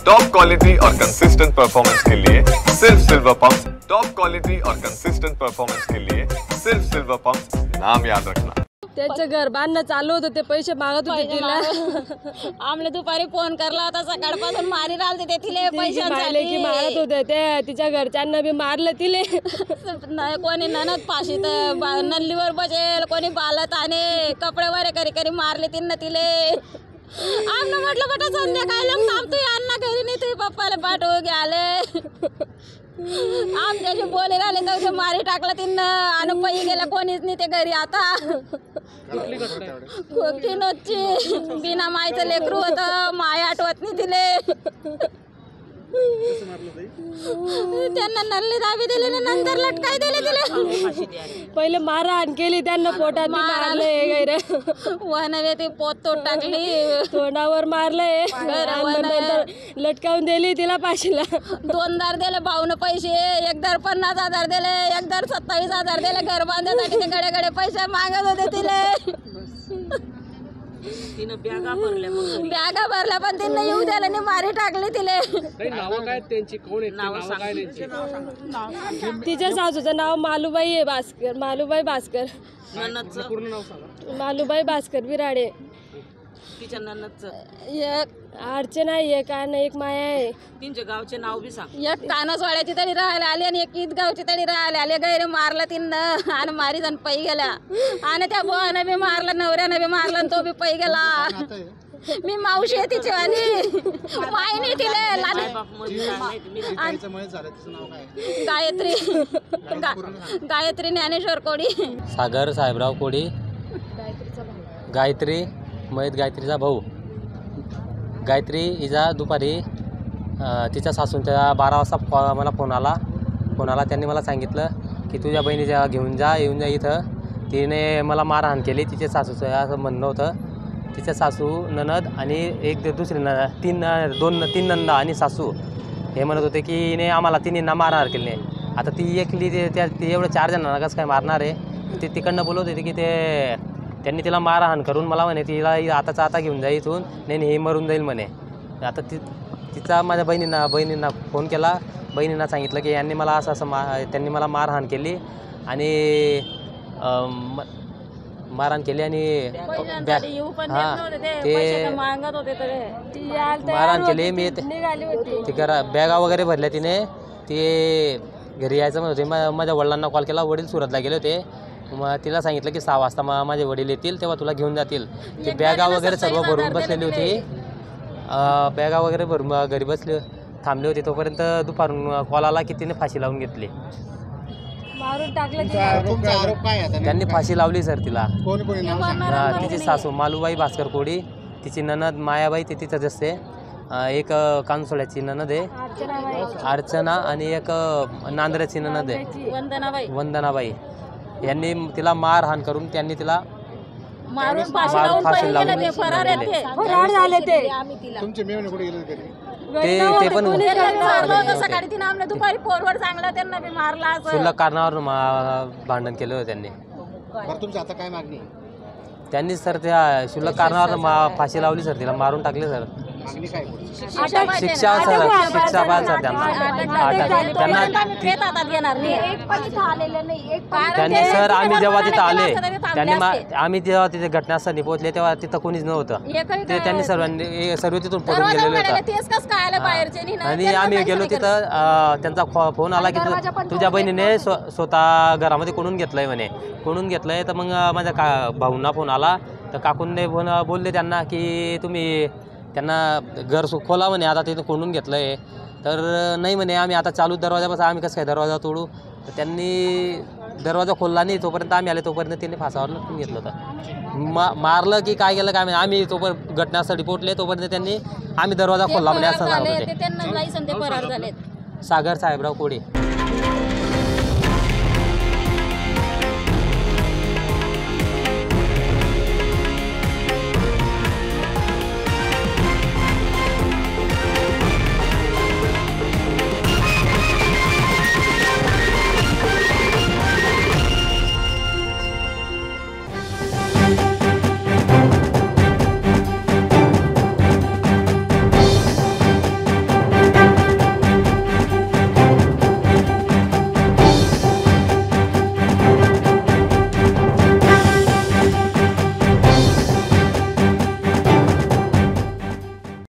Top quality और consistent performance के लिए सिर्फ सिल्वर पंप्स। टॉप क्वालिटी और कंसिस्टेंट परफॉर्मेंस के लिए सिर्फ सिल्वर पंप्स, नाम याद रखना। त्याचं घर बांधणं चालू होतं, ते पैसे मागत होते तिला। आमले दुपारी फोन करला होता, सकाळपासून मारी राहते ते तिले पैशांसाठी की मारत होते ते। तिच्या घरच्यांना बी मारलं तिले। कोणी ननद फाशीत नल्लीवर बसेल, कोणी बालत आणि कपडे वरे करी करी मारले तिले। आमनं म्हटलं बेटा संध्याकाळी लोक थांबतोय, अण्णा घरी नाही, तुझ्या पप्पाला पाठवू घ्याले। आमच्याशी बोले राहिले तर मारी टाकलं तिनं आणि पै गेला, कोणीच नाही ते घरी आता। किनोची बिना मायचं लेकरू होतं, माय आठवत नाही तिले। त्यांना नल्ली दाबी दिली, नंतर लटकाई दिली तिले। पहिले मारहाण केली त्यांना, पोटात मारलंय गैर वनवे ती पोत तोड टाकली, तोंडावर मारलंय, लटकावून दिली तिला फाशीला। 2 दार दिले भाऊन पैसे, 1 दार 50,000 दिले, 1 दार 27,000 दिले। घर बांधण्यासाठी ते गडे गडे पैसे मागत होते तिले। तिने बॅगा भरल्या, बॅगा भरल्या पण तिने येऊ द्यायला नाही, मारी टाकली तिले। नाव काय त्यांची, कोण आहे नाव काय त्यांची? तिच्या सासूचं नाव मालूबाई आहे भास्कर, मालूबाई भास्कर। ननदचं पूर्ण नाव सांगा। मालूबाई भास्कर बिराडे। तिच्या ननदचं एक अर्चना आहे, का नाही, एक माया आहे। तिच्या गावचे नाव बी सांग। एक कानसवाड्याची तरी राहायला आली आणि एक ईदगावची तरी राहायला आले। गैर मारलं तिनं आणि मारी जण पै गेला, आणि त्या बोवानं बी मारलं, नवऱ्यानं बी मारलं, तो बी पै गेला। मी मावशी आहे तिची आणि माय नाही तिले गायत्री ज्ञानेश्वर कोडी, सागर साहेबराव कोडी, गायत्री मयत गायत्रीचा भाऊ। गायत्री हिचा दुपारी तिच्या सासूंच्या 12 वाजता मला फोन आला। त्यांनी मला सांगितलं की तुझ्या बहिणीच्या येऊन जा इथं। तिने मला मारहाण केली, तिच्या सासूचं असं म्हणणं होतं। तिच्या सासू, ननद आणि एक दुसरी तीन नंदा आणि सासू हे म्हणत होते की हिने आम्हाला तिन्हींना मारहाण केली। आता ती एकली ते एवढं 4 जणांना कसं काय मारणार आहे? ते तिकडनं बोलत होते की त्यांनी तिला मारहाण करून मला म्हणे तिला आताचा आता घेऊन जा इथून, नाही हे मरून जाईल म्हणे। आता तिचा माझ्या बहिणींना फोन केला, बहिणींना सांगितलं की यांनी मला त्यांनी मला मारहाण केली आणि मारहाण केली आणि ते मारहाण केली। मी ती बॅगा वगैरे भरल्या तिने, ते घरी यायचं म्हणत होते। माझ्या वडिलांना कॉल केला, वडील सुरतला गेले होते। मग तिला सांगितलं की 6 वाजता माझे वडील येतील, तेव्हा तुला घेऊन जातील। ती बॅगा वगैरे सर्व भरून बसलेली होती, बॅगा वगैरे भरून घरी थांबले होते। तोपर्यंत दुपारून कॉल आला की तिने फाशी लावून घेतली, मारून टाकलं। त्यांनी फाशी लावली सर तिला। तिची सासू मालूबाई भास्कर कोडी, तिची ननद मायाबाई, ते तिथंच असते। एक कानसोड्याची ननद आहे अर्चना, आणि एक नांदऱ्याची ननद आहे वंदनाबाई। यांनी तिला मारहाण करून त्यांनी तिला मारून फाशी लावून फरार झाले ते। ते पण सकाळी तिने आमने दुपारी पोरवर चांगला त्यांना बी मारला। क्षुल्लक कारणावर भांडण केलं होतं त्यांनी। तुमची आता काय मागणी? त्यांनी सर त्या क्षुल्लक कारणावर फाशी लावली सर, तिला मारून टाकले सर। शिक्षा पाहिजे सर त्यांनी सर। आम्ही जेव्हा तिथं आले, आम्ही जेव्हा तिथे घटनास्थळी पोहोचले तेव्हा तिथं कोणीच नव्हतं। त्यांनी सर्व तिथून पळून गेलेलं होतं। आणि आम्ही गेलो तिथं, त्यांचा फोन आला की तुझ्या बहिणीने स्वतः घरामध्ये कोणून घेतलंय म्हणे, कोणून घेतलंय। तर मग माझ्या भाऊंना फोन आला, तर काकूंनी बोलले त्यांना की तुम्ही त्यांना घर खोला म्हणे, आता तिथं कोणून घेतलं आहे। तर नाही म्हणे, आम्ही आता चालू दरवाजापासून आम्ही कसं काय दरवाजा तोडू। तर त्यांनी दरवाजा खोलला नाही, तोपर्यंत आम्ही आले, तोपर्यंत त्यांनी फासावर लटकून घेतलं होतं। मारलं की काय केलं काय माहिती, आम्ही तोपर्यंत घटनास्थळी पोहोचले तोपर्यंत आम्ही दरवाजा खोलला म्हणे असं सांगत होते। फरार झाले। सागर साहेबराव कोडी।